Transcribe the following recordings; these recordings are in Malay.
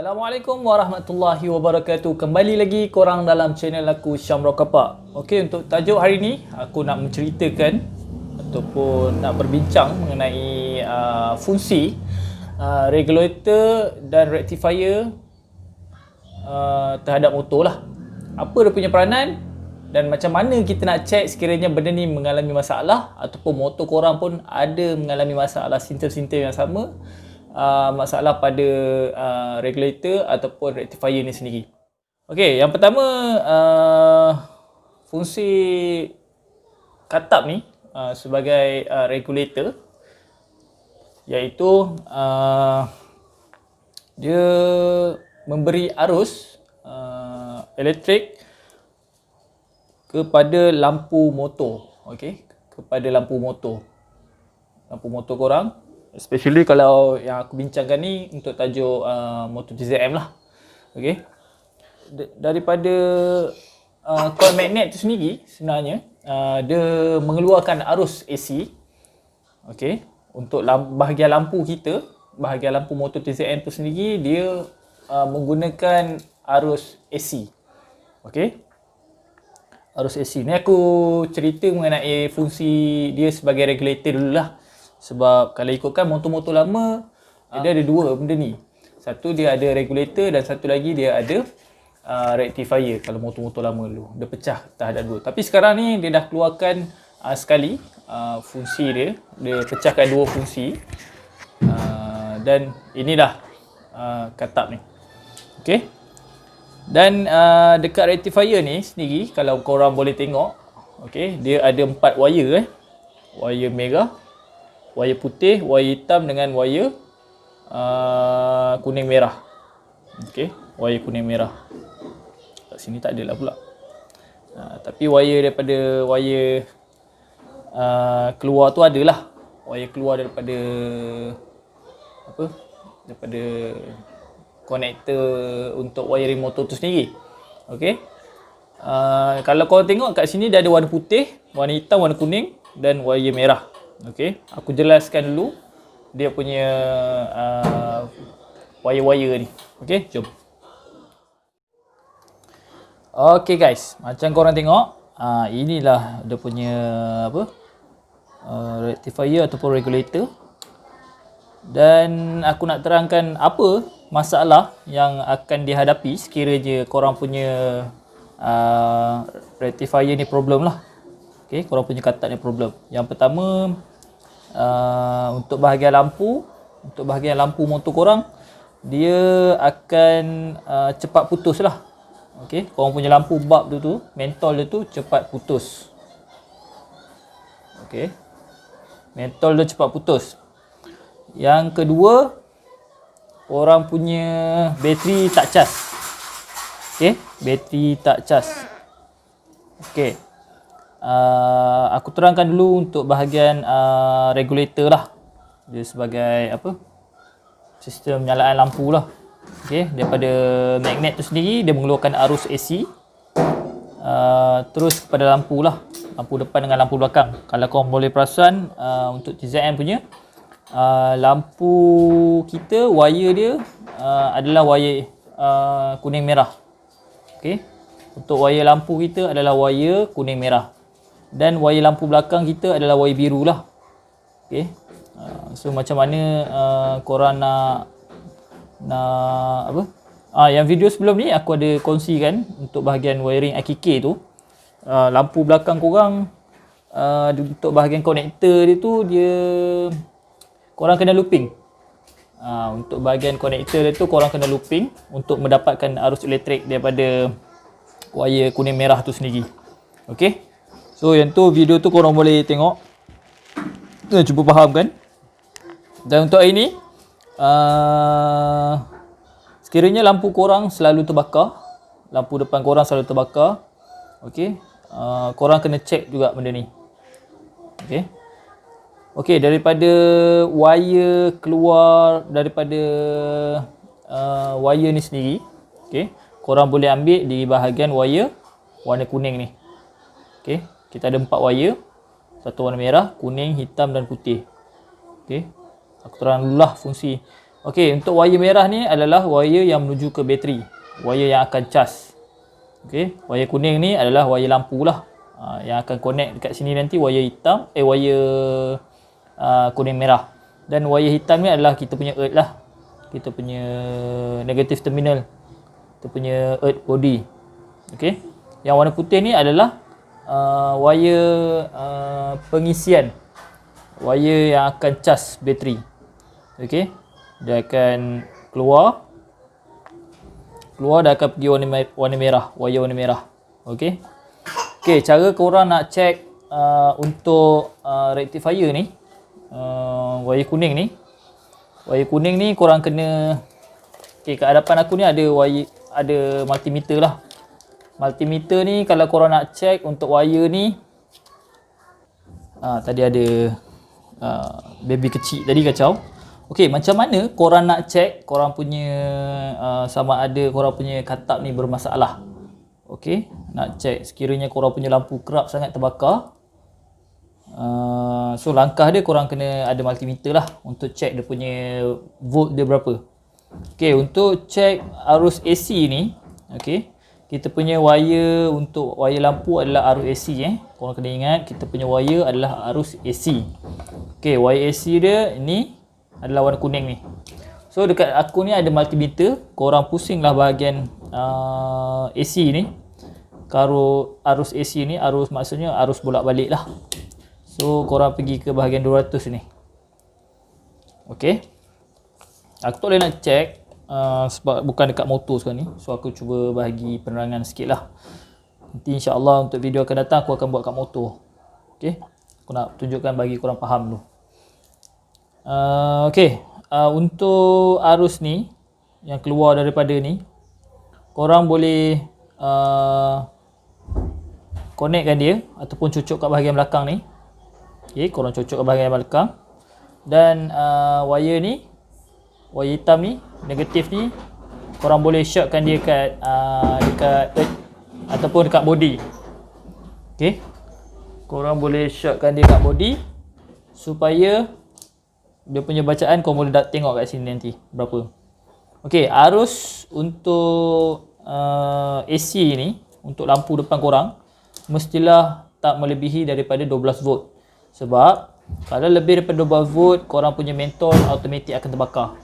Assalamualaikum warahmatullahi wabarakatuh. Kembali lagi korang dalam channel aku Syamrul Kapak. Okey, untuk tajuk hari ni aku nak menceritakan ataupun nak berbincang mengenai fungsi regulator dan rectifier terhadap motor lah. Apa dia punya peranan dan macam mana kita nak check sekiranya benda ni mengalami masalah ataupun motor korang pun ada mengalami masalah simptom-simptom yang sama, masalah pada regulator ataupun rectifier ni sendiri. Okey, yang pertama fungsi katap ni sebagai regulator, iaitu dia memberi arus elektrik kepada lampu motor. Okey, kepada lampu motor korang. Especially kalau yang aku bincangkan ni untuk tajuk motor TZM lah. Okey. Daripada coil magnet tu sendiri sebenarnya dia mengeluarkan arus AC. Okey. Untuk bahagian lampu kita, bahagian lampu motor TZM tu sendiri dia menggunakan arus AC. Okey. Arus AC ni aku cerita mengenai fungsi dia sebagai regulator dululah. Sebab kalau ikutkan motor-motor lama, dia ada dua benda ni. Satu dia ada regulator dan satu lagi dia ada rectifier. Kalau motor-motor lama dulu, dia pecah terhadap dua. Tapi sekarang ni dia dah keluarkan sekali fungsi dia. Dia pecahkan dua fungsi. Dan inilah katap ni. Okey. Dan dekat rectifier ni sendiri, kalau korang boleh tengok, okey, dia ada 4 wire wire merah, wire putih, wire hitam dengan wire kuning merah. Okey, wire kuning merah. Kat sini tak ada lah pula. Tapi wire daripada wire keluar tu adalah. Wire keluar daripada daripada konektor untuk wiring motor tu sendiri. Okey. Kalau korang tengok kat sini dia ada warna putih, warna hitam, warna kuning dan wire merah. Okey, aku jelaskan dulu dia punya wire-wire ni. Okey, jom. Okey guys, macam korang tengok, inilah dia punya rectifier ataupun regulator. Dan aku nak terangkan apa masalah yang akan dihadapi sekiranya korang punya rectifier ni problem lah. Okey, korang punya katap ni problem. Yang pertama, untuk bahagian lampu motor korang, dia akan cepat putus lah. Okey, korang punya lampu bulb tu mentol dia tu cepat putus. Okey, mentol dia cepat putus. Yang kedua, korang punya bateri tak cas. Okey, bateri tak cas. Okey. Aku terangkan dulu untuk bahagian regulator lah. Dia sebagai sistem penyalaan lampu lah. Okey, daripada magnet tu sendiri dia mengeluarkan arus AC. Terus kepada lampu lah. Lampu depan dengan lampu belakang. Kalau korang boleh perasan untuk TZM punya lampu kita, wire dia adalah wire kuning merah. Okey. Untuk wire lampu kita adalah wire kuning merah. Dan wire lampu belakang kita adalah wire biru lah. Okey. So macam mana korang nak yang video sebelum ni aku ada kongsikan untuk bahagian wiring IKK tu. Lampu belakang korang untuk bahagian konektor dia tu korang kena looping. Untuk bahagian konektor dia tu korang kena looping untuk mendapatkan arus elektrik daripada wire kuning merah tu sendiri. Okey. So yang tu video tu korang boleh tengok. Cuba faham kan. Dan untuk hari ni sekiranya lampu korang selalu terbakar, lampu depan korang selalu terbakar, okey, korang kena check juga benda ni. Okey. Okey, daripada wire keluar daripada wire ni sendiri, okey, korang boleh ambil di bahagian wire warna kuning ni. Okey, kita ada 4 wire. Satu warna merah, kuning, hitam dan putih. Okey. Aku terang dululah fungsi. Okey, untuk wire merah ni adalah wire yang menuju ke bateri, wire yang akan cas. Okey, wire kuning ni adalah wire lampu lah. Yang akan connect dekat sini nanti wire hitam, wire kuning merah. Dan wire hitam ni adalah kita punya earth lah. Kita punya negative terminal. Kita punya earth body. Okey. Yang warna putih ni adalah wire pengisian. Wire yang akan cas bateri. Okey. Dia akan keluar dan akan pergi warna merah, wire warna merah. Okey. Okey, cara korang nak check untuk rectifier ni, wire kuning ni. Wire kuning ni korang kena, okey, kat hadapan aku ni ada multimeter lah. Multimeter ni kalau korang nak check untuk wire ni, tadi ada baby kecil tadi kacau. Okey, macam mana korang nak check korang punya sama ada korang punya katap ni bermasalah. Okey, nak check sekiranya korang punya lampu kerap sangat terbakar. So langkah dia korang kena ada multimeter lah untuk check dia punya volt dia berapa. Okey, untuk check arus AC ni, okey, kita punya wire untuk wire lampu adalah arus AC Korang kena ingat kita punya wire adalah arus AC. Okey, wire AC dia ni adalah warna kuning ni. So dekat aku ni ada multimeter, korang pusinglah bahagian AC ni. Kalau arus AC ni, arus maksudnya arus bolak-balik lah. So korang pergi ke bahagian 200 ni. Okey. Aku tak boleh nak check sebab bukan dekat motor sekarang ni. So aku cuba bahagi penerangan sikit lah. Nanti insya-Allah untuk video akan datang aku akan buat kat motor. Okey. Aku nak tunjukkan bagi korang faham dulu. Okey, untuk arus ni yang keluar daripada ni, korang boleh connectkan dia ataupun cucuk kat bahagian belakang ni. Okey, korang cucuk kat bahagian belakang. Dan wire ni, wire hitam ni, negatif ni, korang boleh shortkan dia dekat ataupun dekat body. Okey, korang boleh shortkan dia kat body supaya dia punya bacaan korang boleh tengok kat sini nanti berapa. Okey, arus untuk AC ni, untuk lampu depan korang, mestilah tak melebihi daripada 12 volt. Sebab kalau lebih daripada 12 volt, korang punya mentol automatik akan terbakar.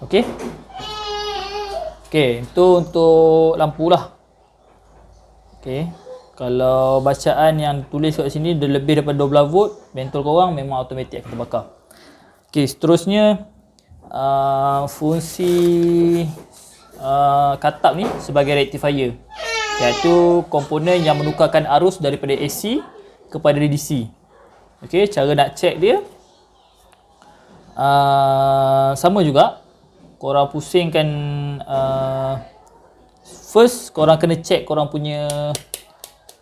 Okey. Okey, itu untuk lampu lah. Okey. Kalau bacaan yang tulis kat sini dia lebih daripada 12 volt, mentol korang memang automatik akan terbakar. Okey, seterusnya fungsi katap ni sebagai rectifier, iaitu komponen yang menukarkan arus daripada AC kepada DC. Okey, cara nak check dia sama juga. Korang pusingkan first korang kena check korang punya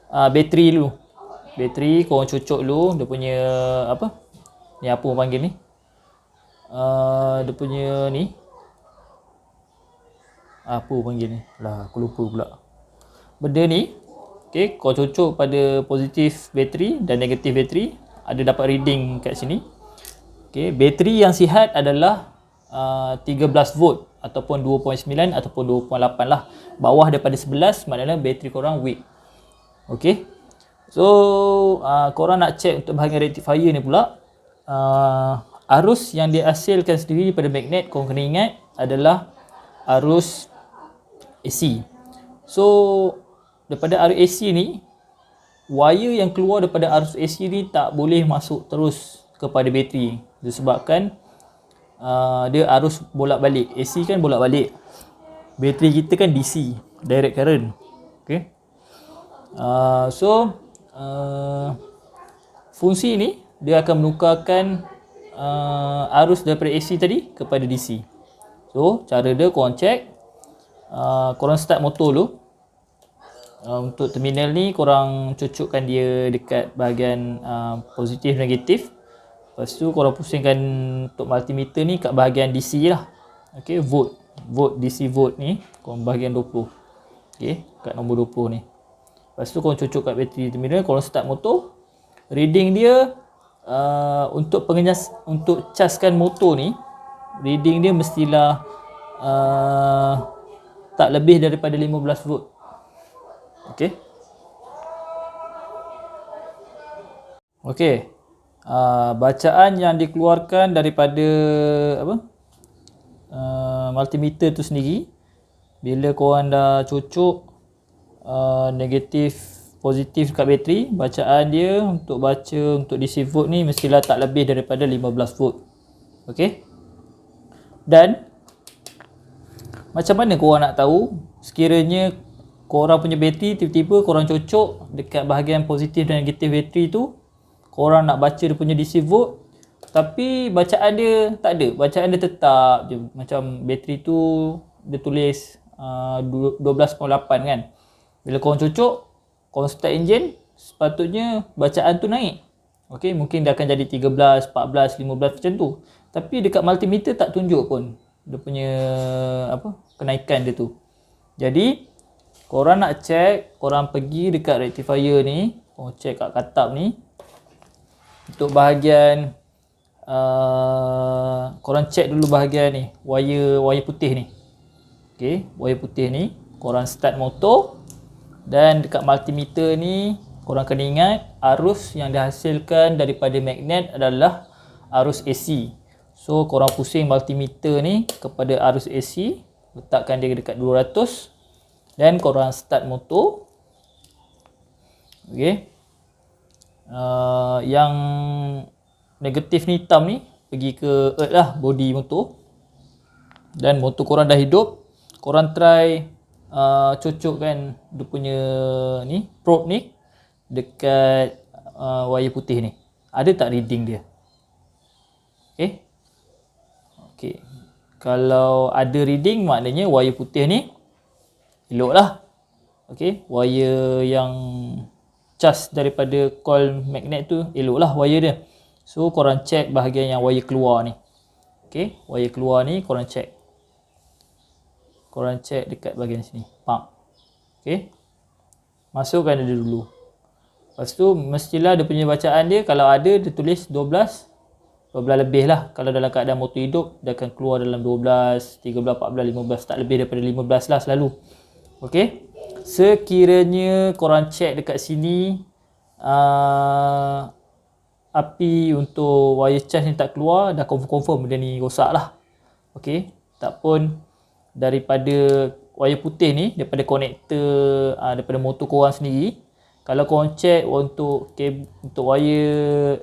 bateri dulu. Bateri korang cucuk dulu dia punya apa? Ni apa orang panggil ni? Dia punya ni apa panggil ni? Lah aku lupa pula. Benda ni, okey, kau cucuk pada positif bateri dan negatif bateri, ada dapat reading kat sini. Okey, bateri yang sihat adalah 13 volt ataupun 2.9 ataupun 2.8 lah. Bawah daripada 11 maknanya bateri korang weak. Okey. So korang nak check untuk bahagian rectifier ni pula, arus yang dihasilkan sendiri daripada magnet korang kena ingat adalah arus AC. So daripada arus AC ni, wire yang keluar daripada arus AC ni tak boleh masuk terus kepada bateri, disebabkan dia arus bolak-balik. AC kan bolak-balik, bateri kita kan DC, direct current. Okay. Fungsi ni dia akan menukarkan arus daripada AC tadi kepada DC. So cara dia korang check, korang start motor dulu. Untuk terminal ni korang cucukkan dia dekat bahagian positif negatif. Lepas tu korang pusingkan untuk multimeter ni kat bahagian DC lah. Okey, volt DC volt ni korang bahagian 20. Okey, kat nombor 20 ni. Lepas tu korang cucuk kat bateri terminal, korang start motor. Reading dia untuk caskan motor ni, reading dia mestilah tak lebih daripada 15 volt. Okey. Okey. Bacaan yang dikeluarkan daripada multimeter tu sendiri, bila korang dah cocok negatif positif dekat bateri, bacaan dia untuk baca untuk DC volt ni mestilah tak lebih daripada 15 volt. Okey. Dan macam mana korang nak tahu sekiranya korang punya bateri tiba-tiba korang cocok dekat bahagian positif dan negatif bateri tu, korang nak baca dia punya DC volt, tapi bacaan dia tak ada, bacaan dia tetap je macam bateri tu dia tulis 12.8 kan. Bila korang cocok, korang start enjin, sepatutnya bacaan tu naik. Okey, mungkin dia akan jadi 13, 14, 15 macam tu. Tapi dekat multimeter tak tunjuk pun dia punya kenaikan dia tu. Jadi korang nak check, korang pergi dekat rectifier ni, korang check kat katap ni. Untuk bahagian korang check dulu bahagian ni, wire putih ni. Okey, wire putih ni korang start motor, dan dekat multimeter ni korang kena ingat arus yang dihasilkan daripada magnet adalah arus AC. So korang pusing multimeter ni kepada arus AC, letakkan dia dekat 200 dan korang start motor. Okey. Yang negatif ni hitam ni pergi ke earth lah, body motor. Dan motor korang dah hidup, korang try cocokkan dia punya ni probe ni dekat wire putih ni. Ada tak reading dia? Okey. Okey. Kalau ada reading, maknanya wire putih ni elok lah. Okey, wire yang charge daripada coil magnet tu elok lah wire dia. So korang check bahagian yang wire keluar ni. Okey, wire keluar ni korang check. Korang check dekat bahagian sini, pump. Okey. Masukkan dia dulu. Lepas tu mestilah dia punya bacaan dia, kalau ada dia tulis 12 lebih lah. Kalau dalam keadaan motor hidup, dia akan keluar dalam 12, 13, 14, 15, tak lebih daripada 15 lah selalu. Okey. Sekiranya korang check dekat sini api untuk wire charge ni tak keluar, dah confirm benda ni rosak lah. Okey. Tak pun daripada wire putih ni, daripada konektor daripada motor korang sendiri, kalau korang check untuk wire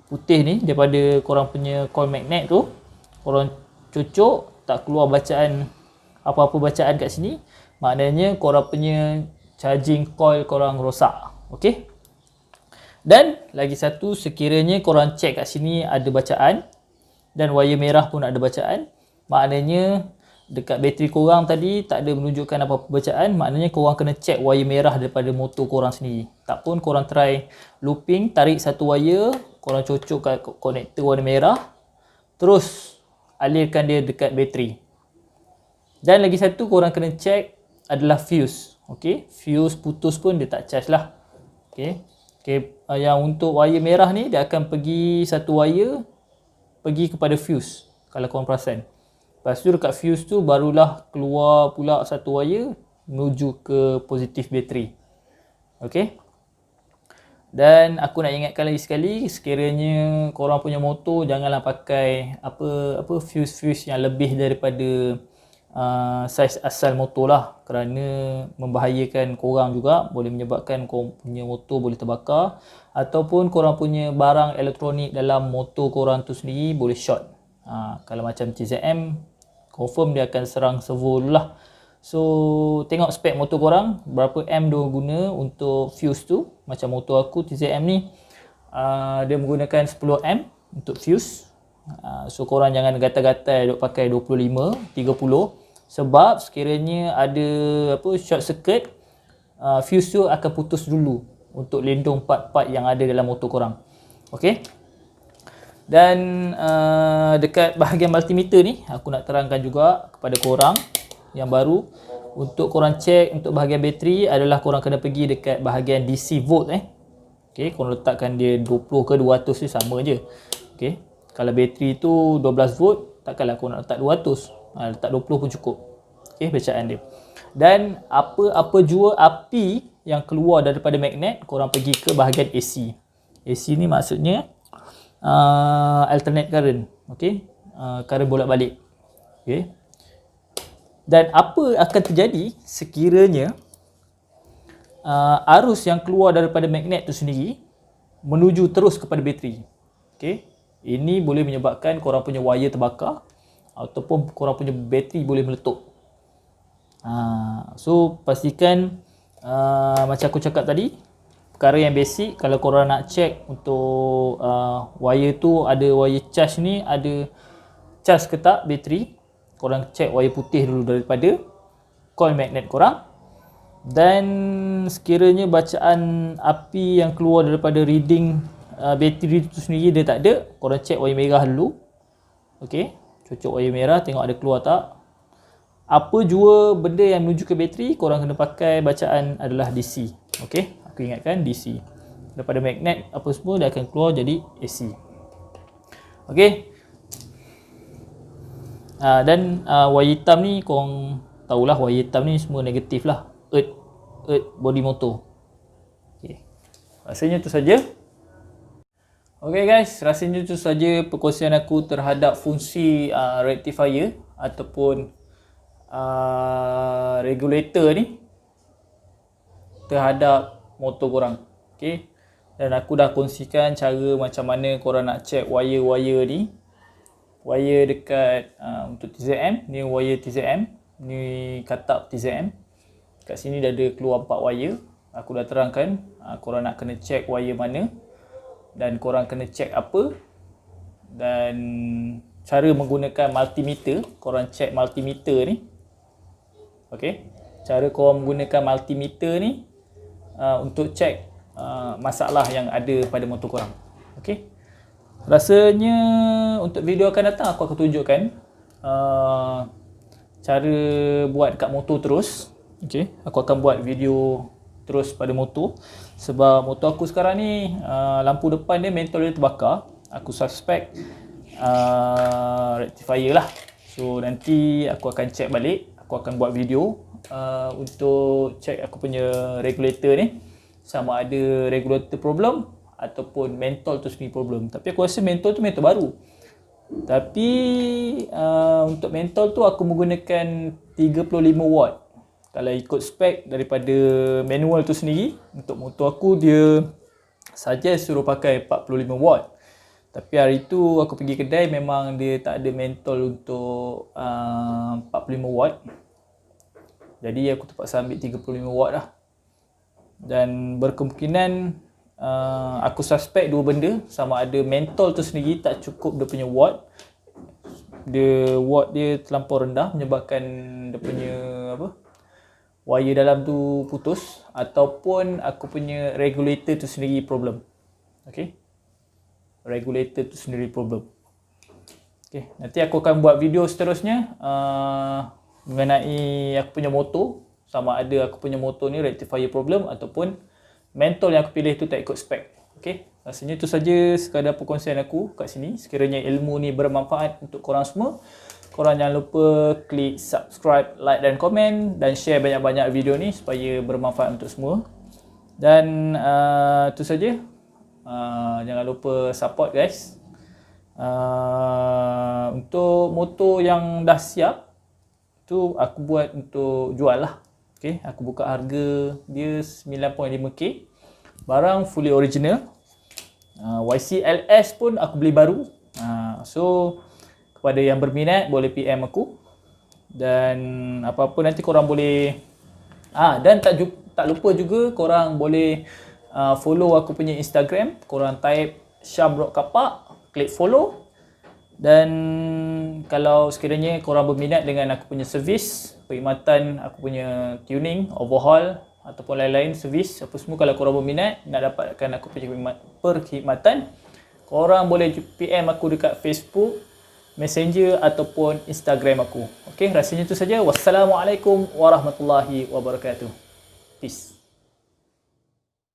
putih ni daripada korang punya coil magnet tu, korang cocok tak keluar bacaan, apa-apa bacaan kat sini, maknanya korang punya charging coil korang rosak. Okey. Dan lagi satu, sekiranya korang check kat sini ada bacaan dan wire merah pun ada bacaan, maknanya dekat bateri korang tadi tak ada menunjukkan apa-apa bacaan, maknanya korang kena check wire merah daripada motor korang sendiri. Tak pun korang try looping, tarik satu wire, korang cocok kat konektor warna merah, terus alirkan dia dekat bateri. Dan lagi satu korang kena check adalah fuse. Okey, fuse putus pun dia tak charge lah. Okey. Okey, yang untuk wire merah ni dia akan pergi satu wire pergi kepada fuse kalau korang perasan. Lepas tu dekat fuse tu barulah keluar pula satu wire menuju ke positif bateri. Okey. Dan aku nak ingatkan lagi sekali, sekiranya korang punya motor janganlah pakai apa fuse yang lebih daripada saiz asal motor lah, kerana membahayakan korang juga, boleh menyebabkan korang punya motor boleh terbakar, ataupun korang punya barang elektronik dalam motor korang tu sendiri boleh short. Kalau macam TZM, confirm dia akan serang servo dulu lah. So tengok spek motor korang, berapa M dia guna untuk fuse tu. Macam motor aku TZM ni, dia menggunakan 10 M untuk fuse. So korang jangan gatal-gatal duk pakai 25, 30, sebab sekiranya ada short circuit, fuse tu akan putus dulu untuk lindung part-part yang ada dalam motor korang. Okey. Dan dekat bahagian multimeter ni, aku nak terangkan juga kepada korang yang baru, untuk korang check untuk bahagian bateri adalah korang kena pergi dekat bahagian DC volt. Okey, korang letakkan dia 20 ke 200 ni sama je. Okey. Kalau bateri tu 12 volt takkanlah aku nak letak 200, letak 20 pun cukup. Okey, bacaan dia. Dan apa-apa jua api yang keluar daripada magnet, korang pergi ke bahagian AC. AC ni maksudnya alternate current. Okey, current bolak-balik. Okey. Dan apa akan terjadi sekiranya arus yang keluar daripada magnet tu sendiri menuju terus kepada bateri. Okey. Ini boleh menyebabkan korang punya wire terbakar ataupun korang punya bateri boleh meletup. So pastikan macam aku cakap tadi, perkara yang basic, kalau korang nak check untuk wire tu ada wire charge ni, ada charge ke tak bateri, korang check wire putih dulu daripada coil magnet korang. Dan sekiranya bacaan api yang keluar daripada reading bateri itu sendiri dia tak ada, korang check wire merah dulu. Okey, cocok wire merah, tengok ada keluar tak. Apa jua benda yang menuju ke bateri, korang kena pakai bacaan adalah DC. Okey, aku ingatkan DC. Daripada magnet apa semua dia akan keluar jadi AC. Okey. Dan wire hitam ni korang tahulah, wire hitam ni semua negatif lah. Earth body motor. Okay. Rasanya tu saja. Okay guys, rasanya tu saja perkongsian aku terhadap fungsi rectifier ataupun regulator ni terhadap motor korang. Okay. Dan aku dah kongsikan cara macam mana korang nak check wire-wire ni. Wire dekat untuk TZM, ni wire TZM, ni katak TZM. Kat sini dah ada keluar 4 wire. Aku dah terangkan korang nak kena check wire mana dan korang kena check apa. Dan cara menggunakan multimeter, korang check multimeter ni. Okey. Cara korang menggunakan multimeter ni untuk check masalah yang ada pada motor korang. Okey. Rasanya untuk video akan datang aku akan tunjukkan cara buat dekat motor terus. Okey, aku akan buat video terus pada motor. Sebab motor aku sekarang ni lampu depan dia mentol dia terbakar. Aku suspect rectifier lah. So nanti aku akan check balik. Aku akan buat video untuk check aku punya regulator ni, sama ada regulator problem ataupun mentol tu sendiri problem. Tapi aku rasa mentol tu mentol baru. Tapi untuk mentol tu aku menggunakan 35 watt. Kalau ikut spek daripada manual tu sendiri, untuk motor aku dia suggest suruh pakai 45 watt. Tapi hari tu aku pergi kedai memang dia tak ada mentol untuk 45 watt. Jadi aku terpaksa ambil 35 watt lah. Dan berkemungkinan aku suspect dua benda, sama ada mentol tu sendiri tak cukup dia punya watt. Watt dia terlampau rendah menyebabkan dia punya wire dalam tu putus, ataupun aku punya regulator tu sendiri problem. Okey. Regulator tu sendiri problem. Okey, nanti aku akan buat video seterusnya mengenai aku punya motor, sama ada aku punya motor ni rectifier problem ataupun mentol yang aku pilih tu tak ikut spek. Okey, rasanya tu saja sekadar perkongsian aku kat sini. Sekiranya ilmu ni bermanfaat untuk korang semua, korang jangan lupa klik subscribe, like dan komen, dan share banyak-banyak video ni supaya bermanfaat untuk semua. Dan tu saja. Jangan lupa support guys. Untuk motor yang dah siap tu aku buat untuk jual lah. Okay, aku buka harga dia 9.5k. Barang fully original. YCLS pun aku beli baru. So kepada yang berminat boleh PM aku. Dan apa-apa nanti korang boleh dan tak lupa juga korang boleh follow aku punya Instagram. Korang type Syam Rock Kapak, klik follow. Dan kalau sekiranya korang berminat dengan aku punya servis, perkhidmatan aku punya tuning, overhaul ataupun lain-lain servis apa semua, kalau korang berminat nak dapatkan aku punya perkhidmatan, korang boleh PM aku dekat Facebook, Messenger ataupun Instagram aku. Okey, rasanya itu saja. Wassalamualaikum warahmatullahi wabarakatuh. Peace.